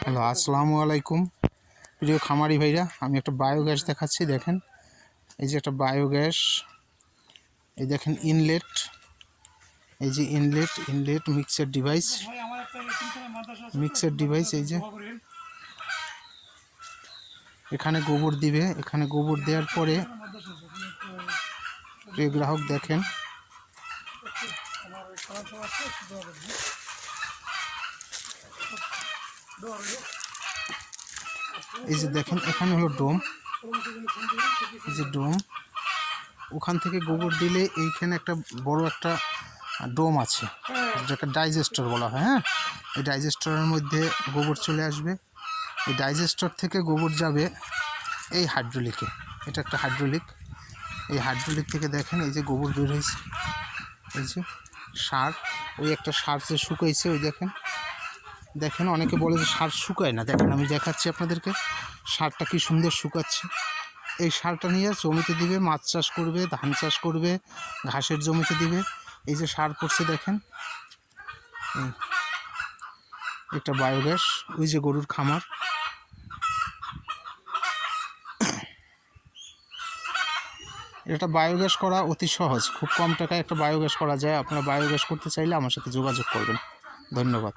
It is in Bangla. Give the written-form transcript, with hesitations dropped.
হ্যালো, আসসালামু আলাইকুম প্রিয় খামারি ভাইরা। আমি একটা বায়োগ্যাস দেখাচ্ছি। দেখেন, এই যে একটা বায়োগ্যাস, এই দেখেন ইনলেট, এই যে ইনলেট মিক্সার ডিভাইস, এই যে এখানে গোবর দিবে। এখানে গোবর দেওয়ার পরে প্রিয় গ্রাহক দেখেন, এই যে দেখেন এখানে হলো ডোম, এই যে ডোম। ওখান থেকে গোবর দিলে এইখানে একটা বড় একটা ডোম আছে, যেটাকে ডাইজেস্টর বলা হয়। হ্যাঁ, এই ডাইজেস্টরের মধ্যে গোবর চলে আসবে। এই ডাইজেস্টর থেকে গোবর যাবে এই হাইড্রোলিকে। এটা একটা হাইড্রোলিক। এই হাইড্রোলিক থেকে দেখেন এই যে গোবর বের হয়েছে, এই যে সার, ওই একটা সার যে শুকাইছে, ওই দেখেন। দেখেন, অনেকে বলে যে সার শুকায় না। দেখেন, আমি দেখাচ্ছি আপনাদেরকে সারটা কি সুন্দর শুকাচ্ছে। এই সারটা নিয়ে জমিতে দিবে, মাছ চাষ করবে, ধান চাষ করবে, ঘাসের জমিতে দিবে। এই যে সার পড়ছে দেখেন, একটা বায়োগ্যাস। ওই যে গরুর খামার। এটা বায়োগ্যাস করা অতি সহজ, খুব কম টাকায় একটা বায়োগ্যাস করা যায়। আপনারা বায়োগ্যাস করতে চাইলে আমার সাথে যোগাযোগ করবেন। ধন্যবাদ।